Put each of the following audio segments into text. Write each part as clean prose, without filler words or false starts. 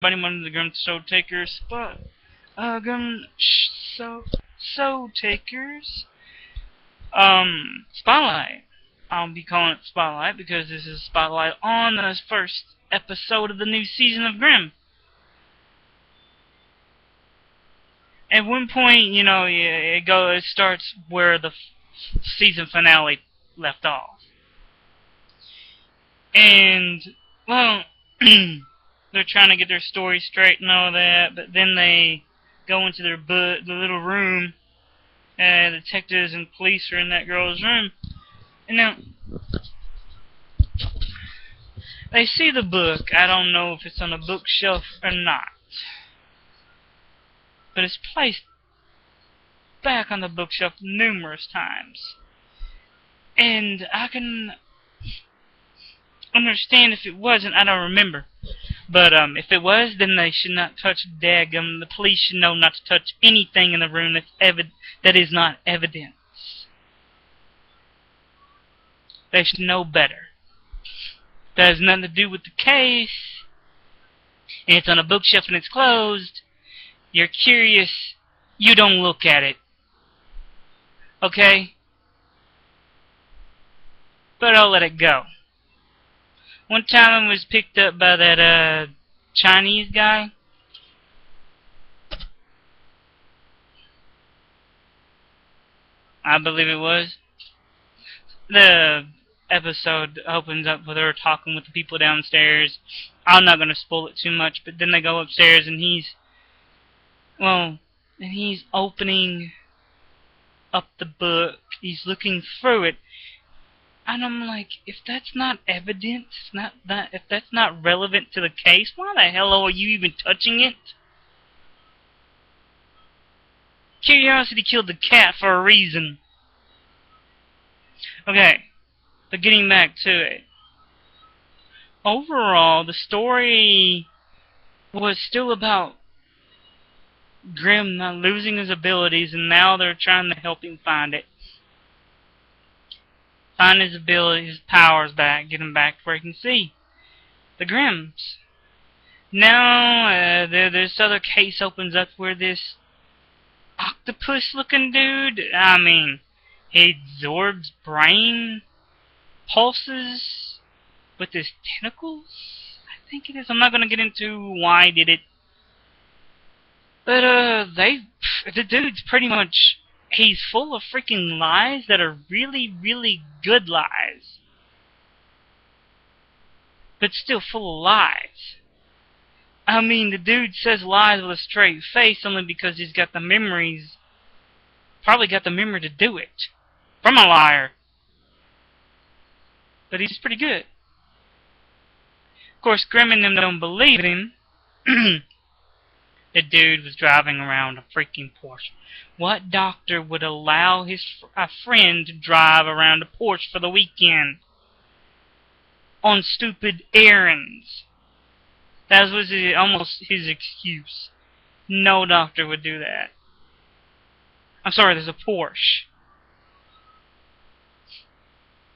everybody, one of the Grimm Soul Takers, Grimm Soul Takers, Spotlight. I'll be calling it Spotlight because this is Spotlight on the first episode of the new season of Grimm. At one point, it starts where the season finale left off. And, well, they're trying to get their story straight and all that, but then they go into the little room, and detectives and police are in that girl's room. And now, they see the book. I don't know if it's on a bookshelf or not, but it's placed back on the bookshelf numerous times. And I can understand if it wasn't, I don't remember. But if it was, then they should not touch daggum. The police should know not to touch anything in the room that is not evidence. They should know better. That has nothing to do with the case. And it's on a bookshelf and it's closed. You're curious. You don't look at it. Okay? But I'll let it go. One time I was picked up by that Chinese guy. I believe it was. The episode opens up with her talking with the people downstairs. I'm not going to spoil it too much, but then they go upstairs and he's opening up the book. He's looking through it. And I'm like, if that's not evidence, if that's not relevant to the case, why the hell are you even touching it? Curiosity killed the cat for a reason. Okay, but getting back to it. Overall, the story was still about Grimm not losing his abilities, and now they're trying to help him find it. Find his abilities, his powers back, get him back where he can see. The Grimms. Now, this other case opens up where this octopus-looking dude, he absorbs brain pulses with his tentacles, I think it is. I'm not going to get into why he did it. But, the dude's pretty much, he's full of freaking lies that are really, really good lies. But still full of lies. The dude says lies with a straight face only because he's got the memories. Probably got the memory to do it. From a liar. But he's pretty good. Of course, Grimm and them don't believe him. The dude was driving around a freaking Porsche. What doctor would allow a friend to drive around a Porsche for the weekend? On stupid errands. That was almost his excuse. No doctor would do that. I'm sorry, there's a Porsche.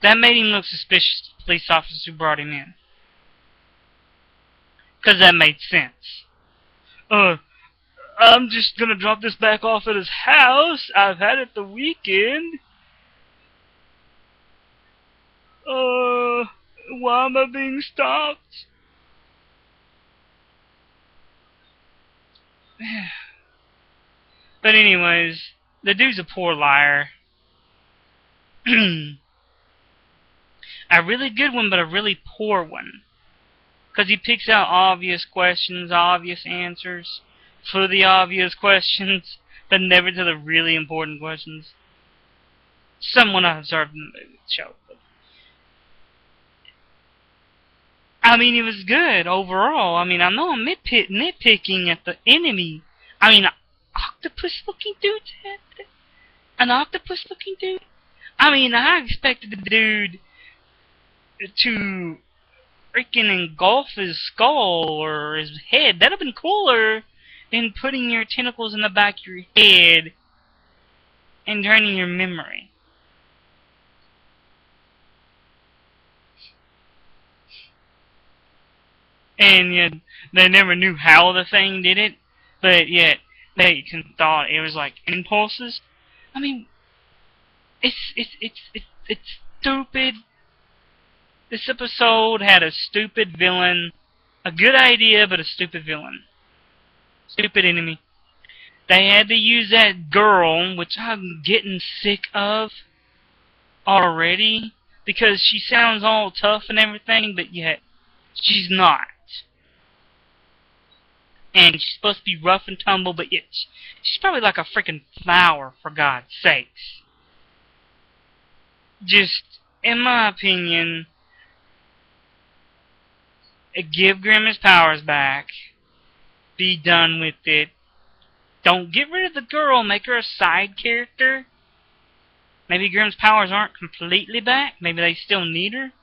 That made him look suspicious to the police officers who brought him in. Because that made sense. I'm just gonna drop this back off at his house. I've had it the weekend. Why am I being stopped? But anyways, the dude's a poor liar. A really good one, but a really poor one. Because he picks out obvious questions, obvious answers for the obvious questions, but never to the really important questions. Someone I observed in the show. It was good overall. I know I'm nitpicking at the enemy. Octopus-looking dude? An octopus-looking dude? I expected the dude to freaking engulf his skull or his head. That'd have been cooler than putting your tentacles in the back of your head and draining your memory. And They never knew how the thing did it, but yet they thought it was like impulses. I mean, it's stupid. This episode had a stupid villain, a good idea, but a stupid villain, stupid enemy. They had to use that girl, which I'm getting sick of already, because she sounds all tough and everything, but yet she's not. And she's supposed to be rough and tumble, but yet she's probably like a freaking flower, for God's sakes. Just, in my opinion, give Grimm his powers back. Be done with it. Don't get rid of the girl, make her a side character. Maybe Grimm's powers aren't completely back. Maybe they still need her.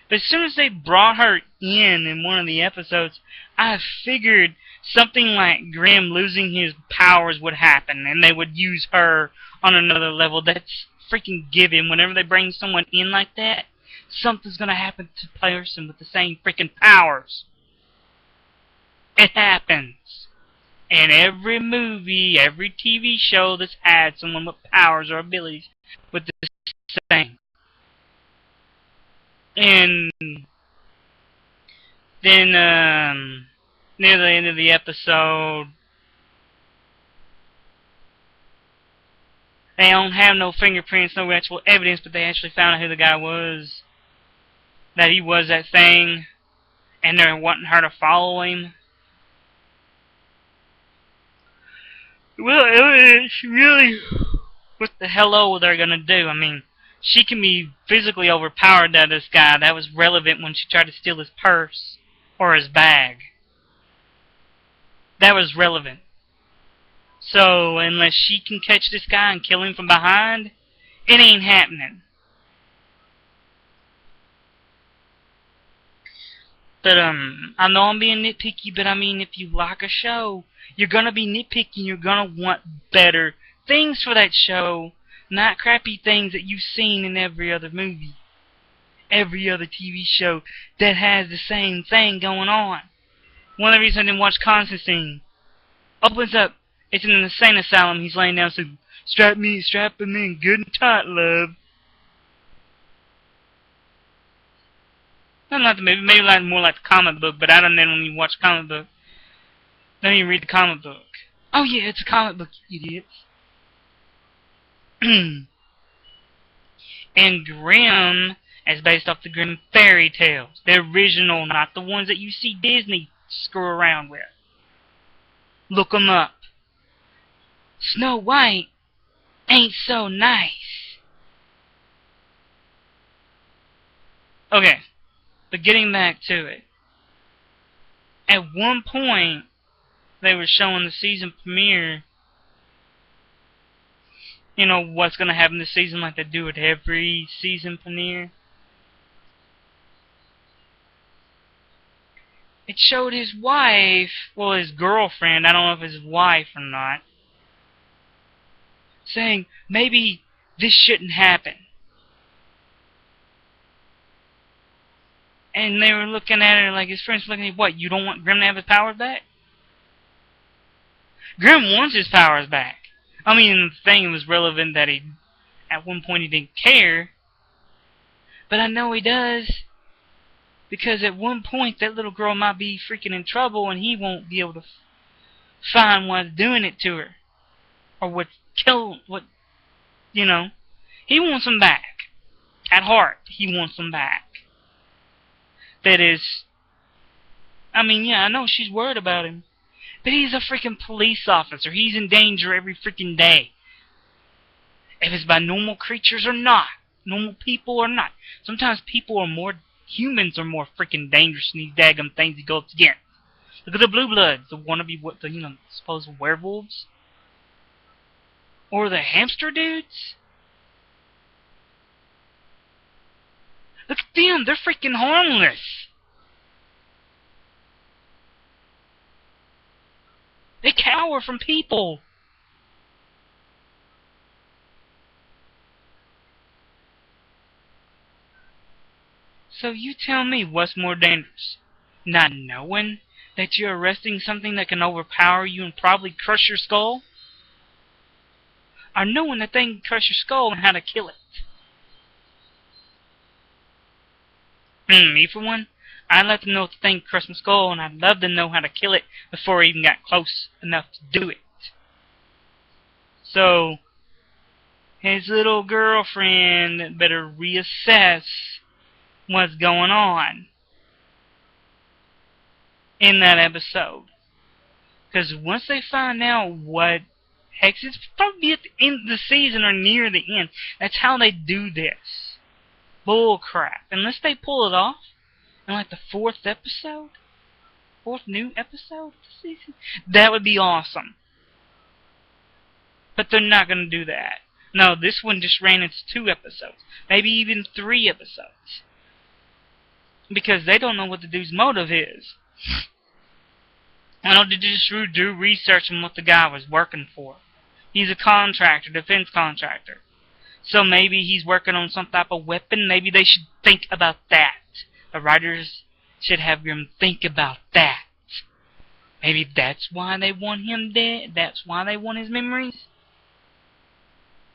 But as soon as they brought her in one of the episodes, I figured something like Grimm losing his powers would happen, and they would use her on another level. That's freaking given. Whenever they bring someone in like that, something's going to happen to the person with the same freaking powers. It happens. In every movie, every TV show that's had someone with powers or abilities with the same. And then, near the end of the episode, they don't have no fingerprints, no actual evidence, but they actually found out who the guy was. That he was that thing, and they're wanting her to follow him. Well, it's really, what the hell they're gonna do? I mean, she can be physically overpowered by this guy. That was relevant when she tried to steal his purse or his bag. That was relevant. So, unless she can catch this guy and kill him from behind, it ain't happening. But, I know I'm being nitpicky, but I mean, if you like a show, you're gonna be nitpicky, you're gonna want better things for that show, not crappy things that you've seen in every other movie, every other TV show that has the same thing going on. One of the reasons I didn't watch Constantine, opens up, it's in an insane asylum, he's laying down, saying, strap him in good and tight, love. Not the movie, maybe like more like the comic book, but I don't know when you watch comic book. Don't even read the comic book. Oh yeah, it's a comic book, you idiots. And Grimm is based off the Grimm fairy tales. The original, not the ones that you see Disney screw around with. Look 'em up. Snow White ain't so nice. Okay, but getting back to it. At one point, they were showing the season premiere. You know what's going to happen this season like they do at every season premiere. It showed his wife, well, his girlfriend, I don't know if it's his wife or not, saying, maybe this shouldn't happen. And they were looking at her like his friends were looking at, what, you don't want Grimm to have his powers back? Grimm wants his powers back. I mean, the thing was relevant that he, at one point he didn't care. But I know he does. Because at one point that little girl might be freaking in trouble and he won't be able to find what's doing it to her. Or what you know. He wants them back. At heart, he wants them back. That is, I mean, yeah, I know she's worried about him. But he's a freaking police officer. He's in danger every freaking day. If it's by normal creatures or not. Normal people or not. Sometimes humans are more freaking dangerous than these daggum things he goes against. Look at the Blue Bloods. The wannabe, supposed werewolves. Or the hamster dudes. Look at them. They're freaking harmless. They cower from people. So you tell me what's more dangerous. Not knowing that you're arresting something that can overpower you and probably crush your skull? Or knowing that they can crush your skull and how to kill it? Me, for one, I'd like to know if the thing crushed my skull, and I'd love to know how to kill it before I even got close enough to do it. So, his little girlfriend better reassess what's going on in that episode. Because once they find out what hex, it's probably at the end of the season or near the end. That's how they do this. Bull crap. Unless they pull it off in like the fourth new episode of the season, that would be awesome. But they're not going to do that. No, this one just ran its 2 episodes. Maybe even 3 episodes. Because they don't know what the dude's motive is. I know they just do research on what the guy was working for. He's a contractor, defense contractor. So maybe he's working on some type of weapon. Maybe they should think about that. The writers should have Grimm think about that. Maybe that's why they want him dead. That's why they want his memories.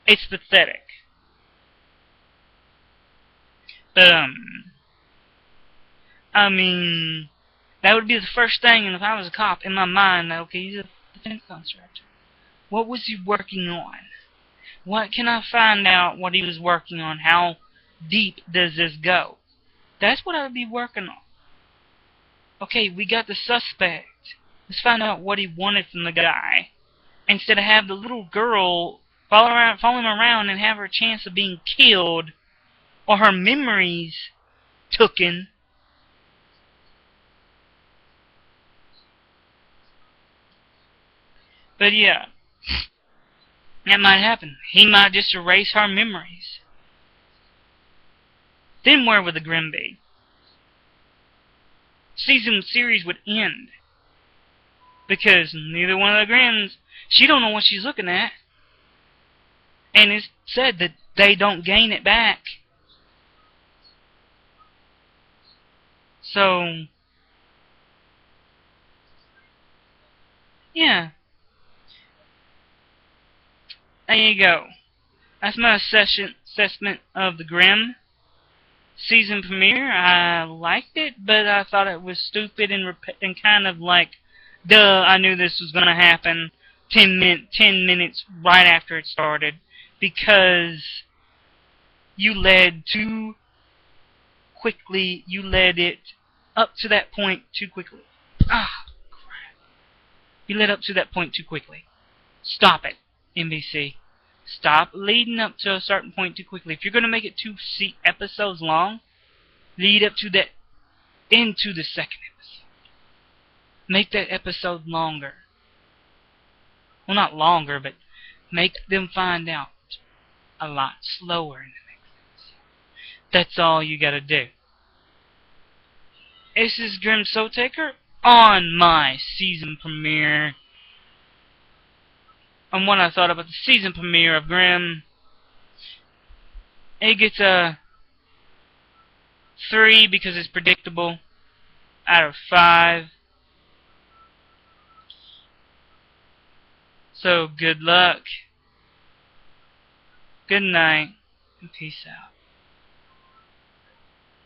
It's pathetic. But, I mean, that would be the first thing, and if I was a cop, in my mind, that, okay, he's a defense contractor. What was he working on? What can I find out what he was working on? How deep does this go? That's what I would be working on. Okay, we got the suspect. Let's find out what he wanted from the guy. Instead of have the little girl follow him around and have her chance of being killed or her memories taken. But yeah, that might happen. He might just erase her memories. Then where would the Grimm be? Series would end. Because neither one of the Grimms, she don't know what she's looking at. And it's said that they don't gain it back. So, yeah. There you go. That's my assessment of the Grimm season premiere. I liked it, but I thought it was stupid and kind of like, duh, I knew this was going to happen 10 minutes right after it started. Because you led too quickly. You led it up to that point too quickly. Ah, crap. You led up to that point too quickly. Stop it, NBC. Stop leading up to a certain point too quickly. If you're going to make it 2 episodes long, lead up to that into the second episode. Make that episode longer. Well, not longer, but make them find out a lot slower in the next episode. That's all you gotta do. This is Grimm Soul Taker on my season premiere. On what I thought about the season premiere of Grimm. It gets a 3 because it's predictable out of 5. So good luck. Good night and peace out.